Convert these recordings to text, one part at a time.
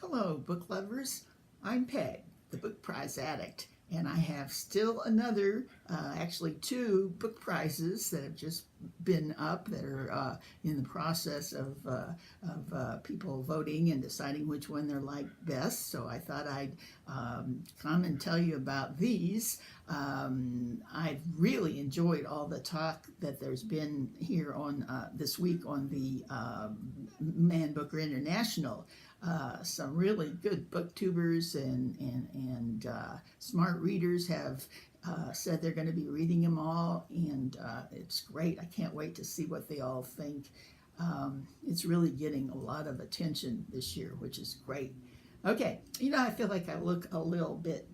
Hello, book lovers. I'm Peg, the book prize addict, and I have still another, actually two book prizes that have just been up that are in the process of people voting and deciding which one they're like best. So I thought I'd come and tell you about these. I've really enjoyed all the talk that there's been here on this week on the Man Booker International. Some really good booktubers and smart readers have said they're going to be reading them all, and it's great. I can't wait to see what they all think. It's really getting a lot of attention this year, which is great. Okay, I feel like I look a little bit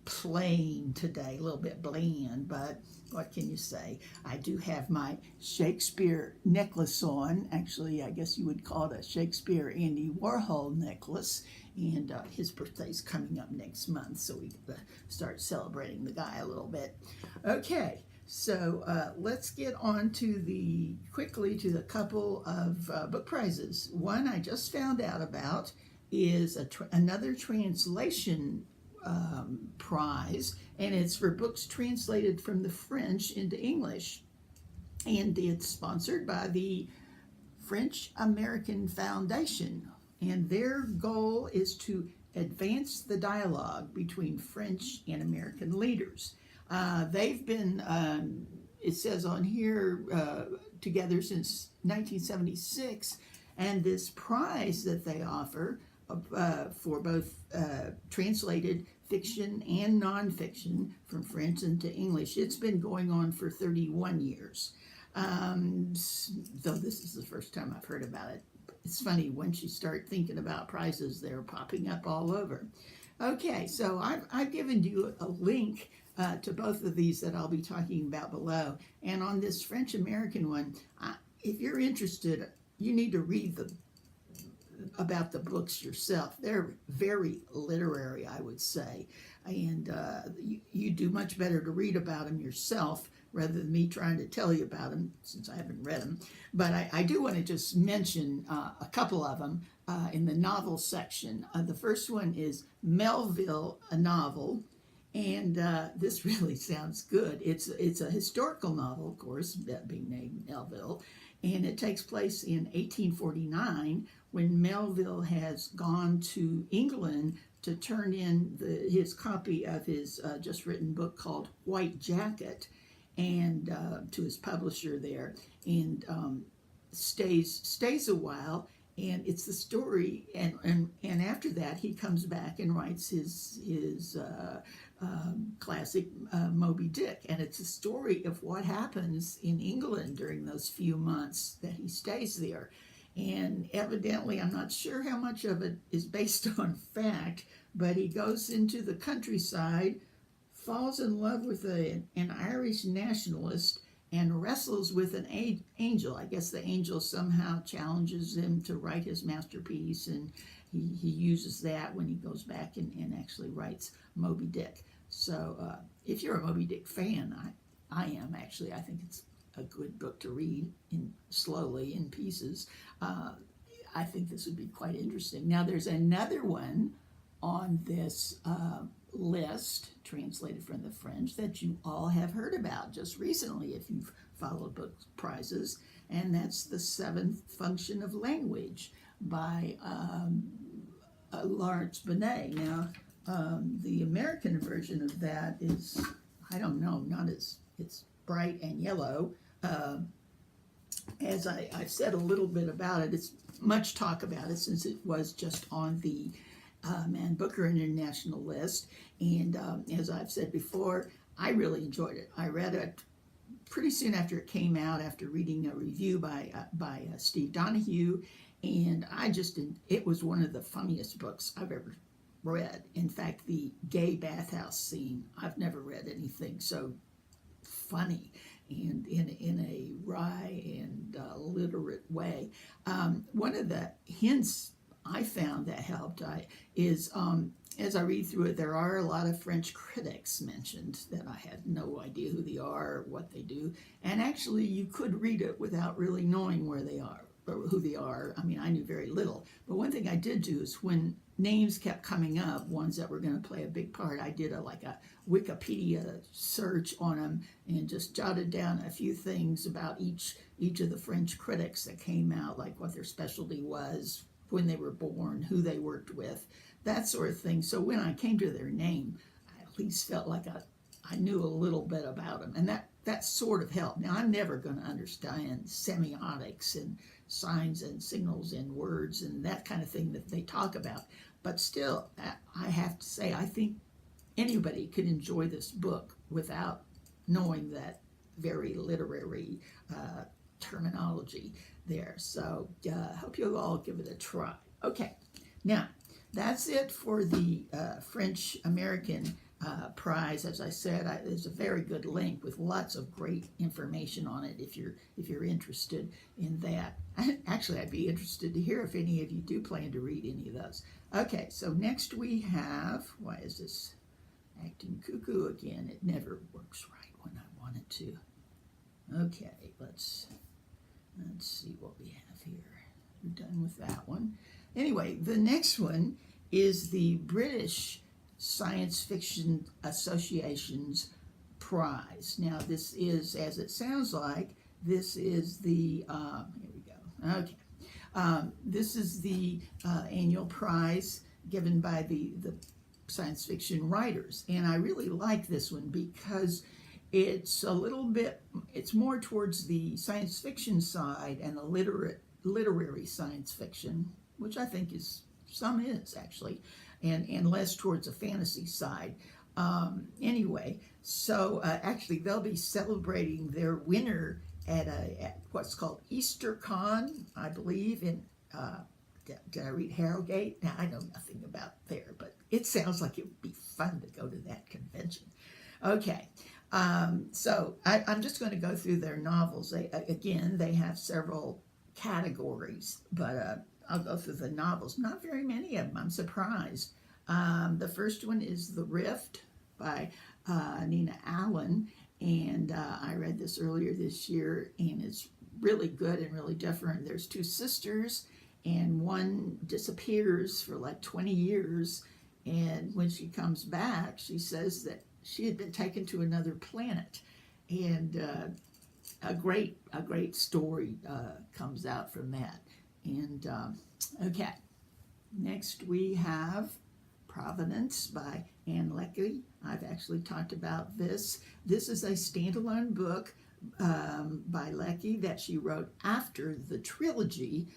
plain today, a little bit bland, but what can you say? I do have my Shakespeare necklace on. Actually, I guess you would call it a Shakespeare Andy Warhol necklace, and his birthday's coming up next month, so we start celebrating the guy a little bit. Okay, so let's get on to quickly to the couple of book prizes. One I just found out about is another translation prize, and it's for books translated from the French into English, and it's sponsored by the French American Foundation, and their goal is to advance the dialogue between French and American leaders. They've been, it says on here, together since 1976, and this prize that they offer for both translated fiction and nonfiction from French into English. It's been going on for 31 years. Though this is the first time I've heard about it. It's funny, once you start thinking about prizes, they're popping up all over. Okay, so I've given you a link to both of these that I'll be talking about below. And on this French-American one, if you're interested, you need to read about the books yourself. They're very literary, I would say, and you do much better to read about them yourself rather than me trying to tell you about them, since I haven't read them. But I do want to just mention a couple of them in the novel section. The first one is Melville, a novel, and this really sounds good. It's a historical novel, of course, that being named Melville, and it takes place in 1849 when Melville has gone to England to turn in his copy of his just written book called White Jacket, and to his publisher there, and stays a while. And it's the story, and after that he comes back and writes his classic Moby Dick, and it's a story of what happens in England during those few months that he stays there. And evidently, I'm not sure how much of it is based on fact, but he goes into the countryside, falls in love with an Irish nationalist, and wrestles with an angel. I guess the angel somehow challenges him to write his masterpiece, and he uses that when he goes back and actually writes Moby Dick. So if you're a Moby Dick fan, I am actually. I think it's a good book to read slowly in pieces. I think this would be quite interesting. Now there's another one on this list, translated from the French, that you all have heard about just recently if you've followed book prizes, and that's The Seventh Function of Language by Lawrence Binet. Now the American version of that is, I don't know, not as, it's bright and yellow. As I've said a little bit about it, it's much talk about it since it was just on the Man Booker International list, and as I've said before, I really enjoyed it. I read it pretty soon after it came out, after reading a review by Steve Donahue, and it was one of the funniest books I've ever read. In fact, the gay bathhouse scene, I've never read anything so funny and in a wry and literate way. One of the hints I found that helped is as I read through it, there are a lot of French critics mentioned that I had no idea who they are or what they do, and actually you could read it without really knowing where they are who they are. I mean, I knew very little. But one thing I did do is when names kept coming up, ones that were going to play a big part, I did a Wikipedia search on them and just jotted down a few things about each of the French critics that came out, like what their specialty was, when they were born, who they worked with, that sort of thing. So when I came to their name, I at least felt like I knew a little bit about them, and that sort of helped. Now, I'm never going to understand semiotics and signs and signals and words and that kind of thing that they talk about, but still, I have to say, I think anybody could enjoy this book without knowing that very literary terminology there. So I hope you'll all give it a try. Okay, now that's it for the French American prize. As I said, there's a very good link with lots of great information on it if you're interested in that. Actually, I'd be interested to hear if any of you do plan to read any of those. Okay, so next we have, why is this acting cuckoo again? It never works right when I want it to. Okay, let's see what we have here. We're done with that one. Anyway, the next one is the British Science Fiction Association's prize. Now, this is, as it sounds like, this is the, here we go, okay. This is the annual prize given by the science fiction writers. And I really like this one because it's a little bit, it's more towards the science fiction side and the literary science fiction, which I think is actually, and less towards a fantasy side. Anyway, so actually they'll be celebrating their winner at what's called EasterCon, I believe, in, did I read Harrogate? Now, I know nothing about there, but it sounds like it would be fun to go to that convention. Okay, so I'm just going to go through their novels. Again, they have several categories, but I'll go through the novels. Not very many of them, I'm surprised. The first one is The Rift by Nina Allen, and I read this earlier this year, and it's really good and really different. There's two sisters, and one disappears for like 20 years, and when she comes back, she says that she had been taken to another planet, and a great story comes out from that. And okay, next we have Provenance by Anne Leckie. I've actually talked about this. This is a standalone book by Leckie that she wrote after the trilogy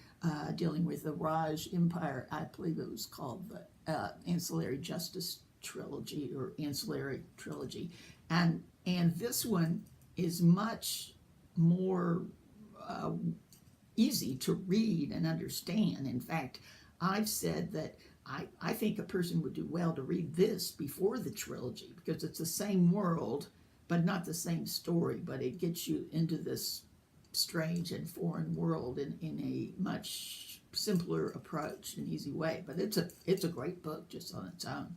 dealing with the Raj Empire. I believe it was called the Ancillary Justice Trilogy or Ancillary Trilogy. And this one is much more easy to read and understand. In fact, I've said that I think a person would do well to read this before the trilogy because it's the same world, but not the same story, but it gets you into this strange and foreign world in a much simpler approach, an easy way. But it's a great book just on its own.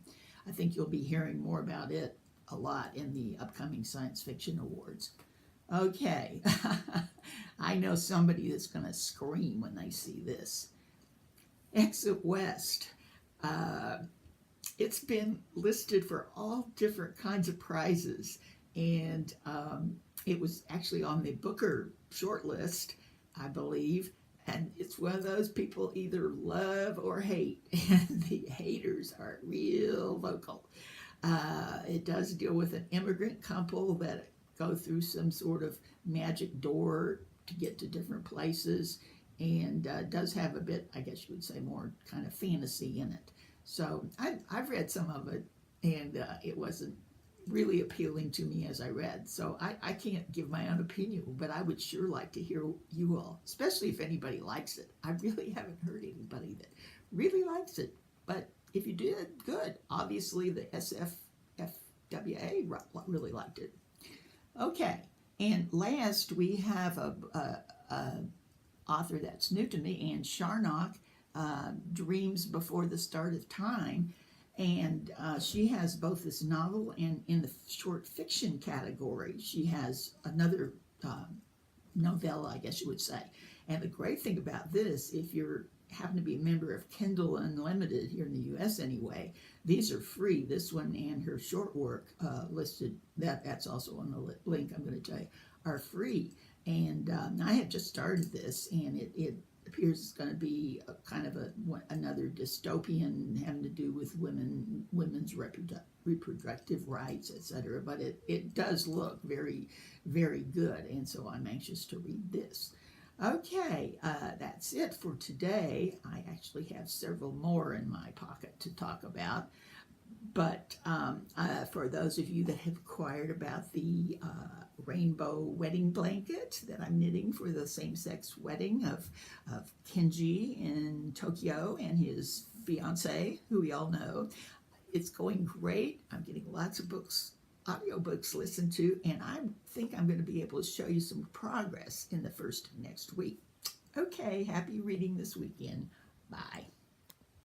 I think you'll be hearing more about it a lot in the upcoming Science Fiction Awards. Okay, I know somebody that's going to scream when they see this. Exit West. It's been listed for all different kinds of prizes, and it was actually on the Booker shortlist, I believe, and it's one of those people either love or hate, and the haters are real vocal. It does deal with an immigrant couple that go through some sort of magic door to get to different places, and does have a bit, I guess you would say, more kind of fantasy in it. So I've read some of it, and it wasn't really appealing to me as I read. So I can't give my own opinion, but I would sure like to hear you all, especially if anybody likes it. I really haven't heard anybody that really likes it, but if you did, good. Obviously, the SFFWA really liked it. Okay, and last we have a author that's new to me, Anne Charnock, Dreams Before the Start of Time, and she has both this novel and in the short fiction category she has another novella, I guess you would say, And the great thing about this, if you're happen to be a member of Kindle Unlimited here in the U.S. anyway, these are free. This one and her short work listed, that's also on the link I'm going to tell you, are free. And I have just started this, and it appears it's going to be a kind of another dystopian having to do with women's reproductive rights, etc. But it does look very, very good, and so I'm anxious to read this. Okay, that's it for today. I actually have several more in my pocket to talk about. But for those of you that have inquired about the rainbow wedding blanket that I'm knitting for the same-sex wedding of Kenji in Tokyo and his fiance, who we all know, it's going great. I'm getting lots of audiobooks listened to, and I think I'm going to be able to show you some progress in the first of next week. Okay, happy reading this weekend.